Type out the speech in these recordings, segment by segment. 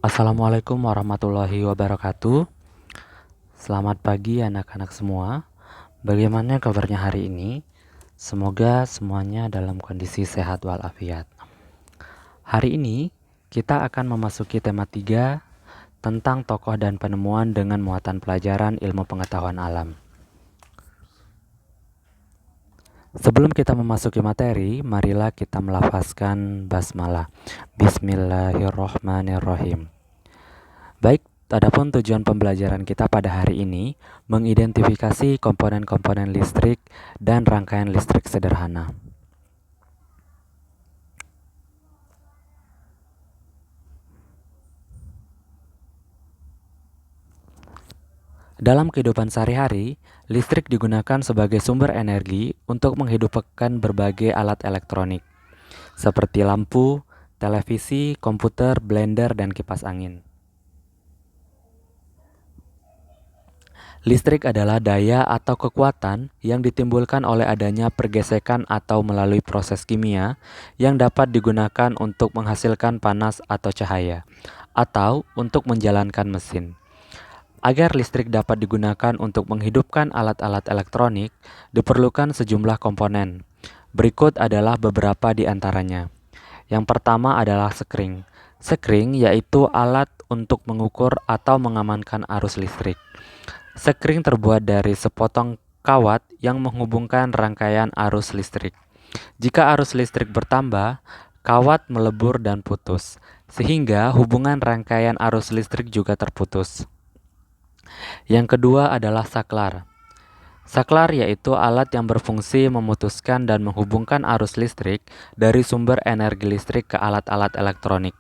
Assalamualaikum warahmatullahi wabarakatuh. Selamat pagi anak-anak semua. Bagaimana kabarnya hari ini? Semoga semuanya dalam kondisi sehat walafiat. Hari ini kita akan memasuki tema 3 tentang tokoh dan penemuan dengan muatan pelajaran ilmu pengetahuan alam. Sebelum kita memasuki materi, marilah kita melafazkan basmalah. Bismillahirrohmanirrohim. Baik, adapun tujuan pembelajaran kita pada hari ini mengidentifikasi komponen-komponen listrik dan rangkaian listrik sederhana. Dalam kehidupan sehari-hari, listrik digunakan sebagai sumber energi untuk menghidupkan berbagai alat elektronik, seperti lampu, televisi, komputer, blender, dan kipas angin. Listrik adalah daya atau kekuatan yang ditimbulkan oleh adanya pergesekan atau melalui proses kimia yang dapat digunakan untuk menghasilkan panas atau cahaya, atau untuk menjalankan mesin. Agar listrik dapat digunakan untuk menghidupkan alat-alat elektronik, diperlukan sejumlah komponen. Berikut adalah beberapa di antaranya. Yang pertama adalah sekring. Sekring yaitu alat untuk mengukur atau mengamankan arus listrik. Sekring terbuat dari sepotong kawat yang menghubungkan rangkaian arus listrik. Jika arus listrik bertambah, kawat melebur dan putus, sehingga hubungan rangkaian arus listrik juga terputus. Yang kedua adalah saklar. Saklar yaitu alat yang berfungsi memutuskan dan menghubungkan arus listrik dari sumber energi listrik ke alat-alat elektronik.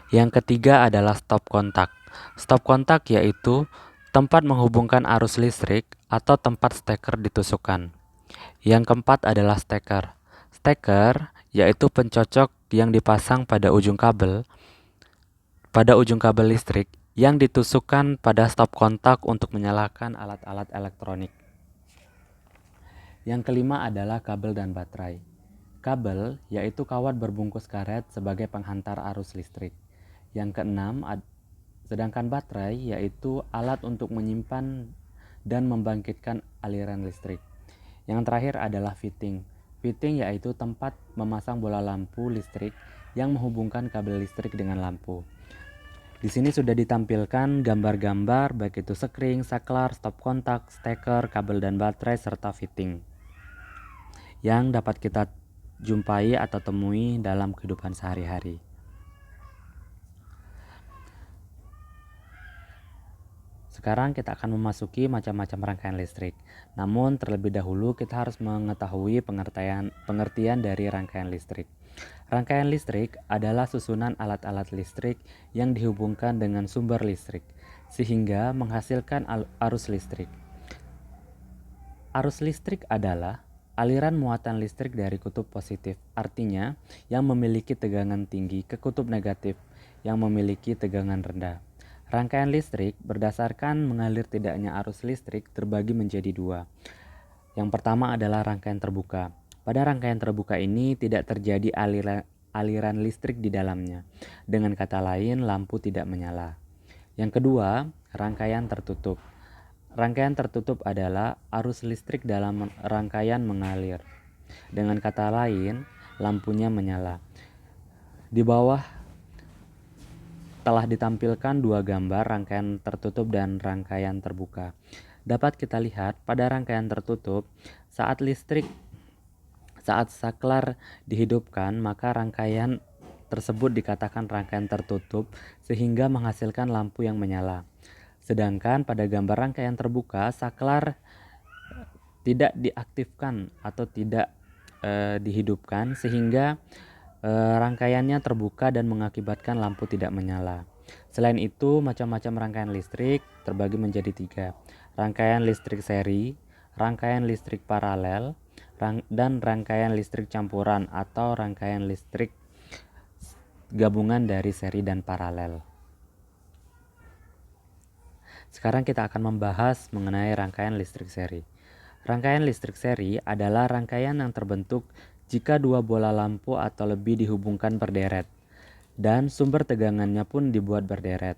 Yang ketiga adalah stop kontak. Stop kontak yaitu tempat menghubungkan arus listrik atau tempat steker ditusukkan. Yang keempat adalah steker. Steker yaitu pencocok yang dipasang pada ujung kabel listrik yang ditusukkan pada stop kontak untuk menyalakan alat-alat elektronik. Yang kelima adalah kabel dan baterai. Kabel yaitu kawat berbungkus karet sebagai penghantar arus listrik. Yang keenam, sedangkan baterai yaitu alat untuk menyimpan dan membangkitkan aliran listrik. Yang terakhir adalah fitting. Fitting yaitu tempat memasang bola lampu listrik yang menghubungkan kabel listrik dengan lampu. Di sini sudah ditampilkan gambar-gambar baik itu sekring, saklar, stop kontak, steker, kabel dan baterai serta fitting yang dapat kita jumpai atau temui dalam kehidupan sehari-hari. Sekarang kita akan memasuki macam-macam rangkaian listrik. Namun terlebih dahulu kita harus mengetahui pengertian dari rangkaian listrik. Rangkaian listrik adalah susunan alat-alat listrik yang dihubungkan dengan sumber listrik, sehingga menghasilkan arus listrik. Arus listrik adalah aliran muatan listrik dari kutub positif, artinya yang memiliki tegangan tinggi, ke kutub negatif yang memiliki tegangan rendah. Rangkaian listrik berdasarkan mengalir tidaknya arus listrik terbagi menjadi dua. Yang pertama adalah rangkaian terbuka. Pada rangkaian terbuka ini tidak terjadi aliran listrik di dalamnya. Dengan kata lain, lampu tidak menyala. Yang kedua, rangkaian tertutup. Rangkaian tertutup adalah arus listrik dalam rangkaian mengalir. Dengan kata lain, lampunya menyala. Di bawah telah ditampilkan dua gambar rangkaian tertutup dan rangkaian terbuka. Dapat kita lihat pada rangkaian tertutup, saat saklar dihidupkan, maka rangkaian tersebut dikatakan rangkaian tertutup sehingga menghasilkan lampu yang menyala. Sedangkan pada gambar rangkaian terbuka, saklar tidak diaktifkan atau tidak dihidupkan sehingga rangkaiannya terbuka dan mengakibatkan lampu tidak menyala. Selain itu, macam-macam rangkaian listrik terbagi menjadi 3. Rangkaian listrik seri, rangkaian listrik paralel, dan rangkaian listrik campuran atau rangkaian listrik gabungan dari seri dan paralel. Sekarang kita akan membahas mengenai rangkaian listrik seri. Rangkaian listrik seri adalah rangkaian yang terbentuk jika dua bola lampu atau lebih dihubungkan berderet. dan sumber tegangannya pun dibuat berderet.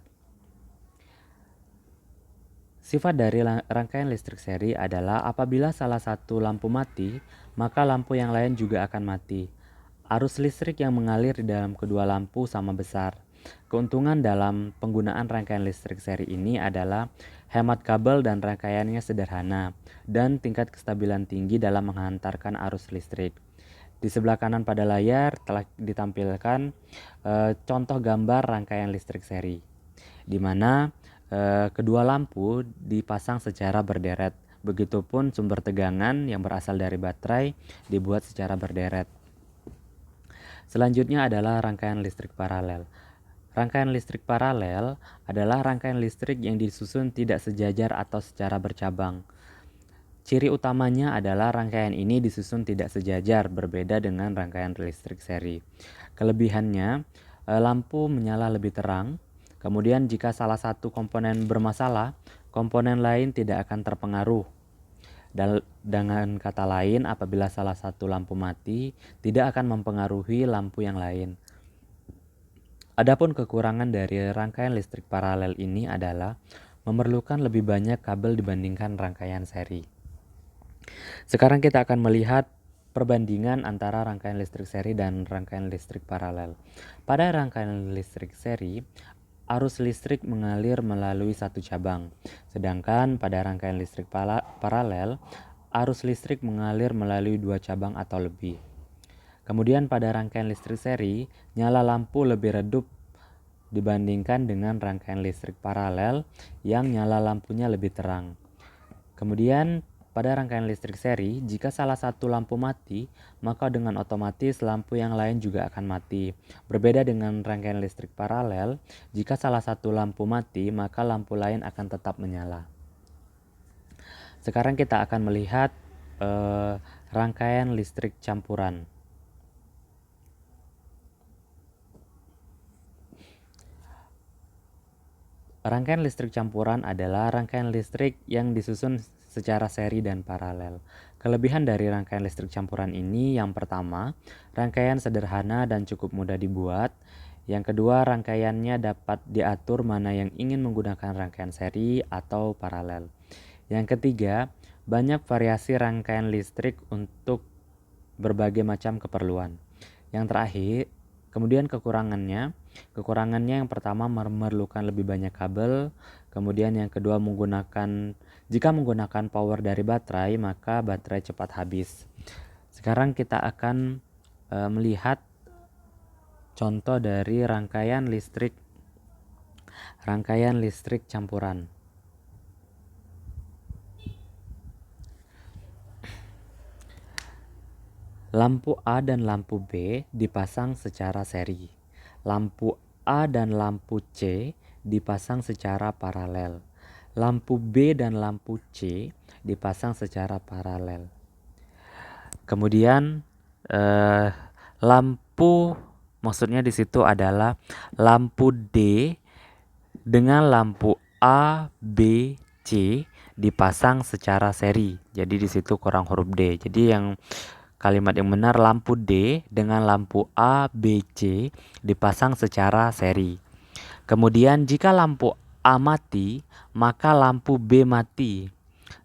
Sifat dari rangkaian listrik seri adalah apabila salah satu lampu mati, maka lampu yang lain juga akan mati. Arus listrik yang mengalir di dalam kedua lampu sama besar. Keuntungan dalam penggunaan rangkaian listrik seri ini adalah hemat kabel dan rangkaiannya sederhana, dan tingkat kestabilan tinggi dalam menghantarkan arus listrik. Di sebelah kanan pada layar telah ditampilkan contoh gambar rangkaian listrik seri, di mana kedua lampu dipasang secara berderet. Begitupun sumber tegangan yang berasal dari baterai dibuat secara berderet. Selanjutnya adalah rangkaian listrik paralel. Rangkaian listrik paralel adalah rangkaian listrik yang disusun tidak sejajar atau secara bercabang. Ciri utamanya adalah rangkaian ini disusun tidak sejajar, berbeda dengan rangkaian listrik seri. Kelebihannya, lampu menyala lebih terang. Kemudian jika salah satu komponen bermasalah, komponen lain tidak akan terpengaruh. Dengan kata lain, apabila salah satu lampu mati, tidak akan mempengaruhi lampu yang lain. Adapun kekurangan dari rangkaian listrik paralel ini adalah memerlukan lebih banyak kabel dibandingkan rangkaian seri. Sekarang kita akan melihat perbandingan antara rangkaian listrik seri dan rangkaian listrik paralel. Pada rangkaian listrik seri, arus listrik mengalir melalui satu cabang, sedangkan pada rangkaian listrik paralel, arus listrik mengalir melalui dua cabang atau lebih. Kemudian pada rangkaian listrik seri, nyala lampu lebih redup dibandingkan dengan rangkaian listrik paralel yang nyala lampunya lebih terang. Kemudian pada rangkaian listrik seri, jika salah satu lampu mati, maka dengan otomatis lampu yang lain juga akan mati. Berbeda dengan rangkaian listrik paralel, jika salah satu lampu mati, maka lampu lain akan tetap menyala. Sekarang kita akan melihat rangkaian listrik campuran. Rangkaian listrik campuran adalah rangkaian listrik yang disusun secara seri dan paralel. Kelebihan dari rangkaian listrik campuran ini, yang pertama, rangkaian sederhana dan cukup mudah dibuat. Yang kedua, rangkaiannya dapat diatur mana yang ingin menggunakan rangkaian seri atau paralel. Yang ketiga, banyak variasi rangkaian listrik untuk berbagai macam keperluan. Yang terakhir, kemudian kekurangannya yang pertama memerlukan lebih banyak kabel. Kemudian yang kedua, jika menggunakan power dari baterai, maka baterai cepat habis. Sekarang kita akan melihat contoh dari rangkaian listrik campuran. Lampu A dan lampu B dipasang secara seri. Lampu A dan lampu C dipasang secara paralel. Lampu B dan lampu C dipasang secara paralel. Kemudian maksudnya di situ adalah lampu D dengan lampu A, B, C dipasang secara seri. Jadi di situ kurang huruf D. Jadi kalimat yang benar, lampu D dengan lampu A, B, C dipasang secara seri. Kemudian jika lampu A mati, maka lampu B mati.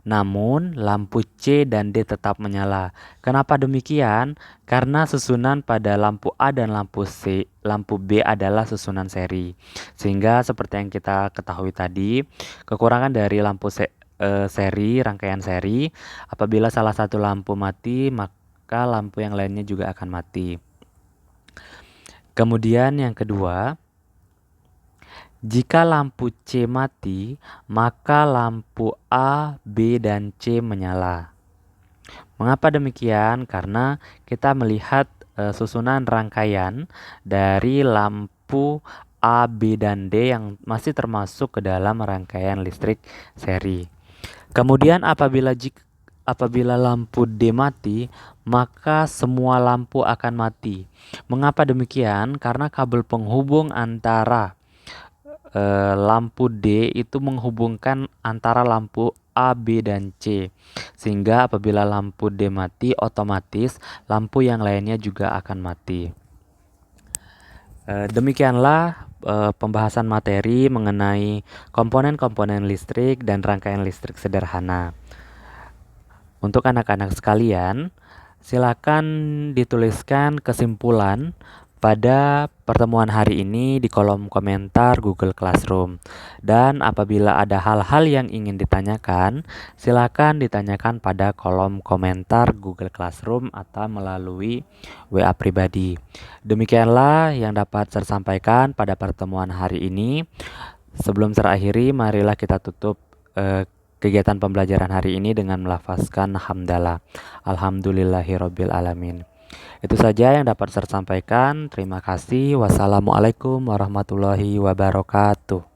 Namun lampu C dan D tetap menyala. Kenapa demikian? Karena susunan pada lampu A dan lampu B adalah susunan seri. Sehingga seperti yang kita ketahui tadi, kekurangan dari lampu rangkaian seri, apabila salah satu lampu mati, maka lampu yang lainnya juga akan mati. Kemudian yang kedua, jika lampu C mati, maka lampu A, B, dan C menyala. Mengapa demikian? Karena kita melihat susunan rangkaian dari lampu A, B, dan D yang masih termasuk ke dalam rangkaian listrik seri. Kemudian apabila lampu D mati, maka semua lampu akan mati. Mengapa demikian? Karena kabel penghubung antara lampu D itu menghubungkan antara lampu A, B, dan C. Sehingga apabila lampu D mati, otomatis lampu yang lainnya juga akan mati. Demikianlah pembahasan materi mengenai komponen-komponen listrik dan rangkaian listrik sederhana. Untuk anak-anak sekalian, silakan dituliskan kesimpulan pada pertemuan hari ini di kolom komentar Google Classroom. Dan apabila ada hal-hal yang ingin ditanyakan, silakan ditanyakan pada kolom komentar Google Classroom atau melalui WA pribadi. Demikianlah yang dapat saya sampaikan pada pertemuan hari ini. Sebelum terakhiri, marilah kita tutup kegiatan pembelajaran hari ini dengan melafazkan hamdalah. Alhamdulillahirabbil alamin. Itu saja yang dapat saya sampaikan. Terima kasih. Wassalamualaikum warahmatullahi wabarakatuh.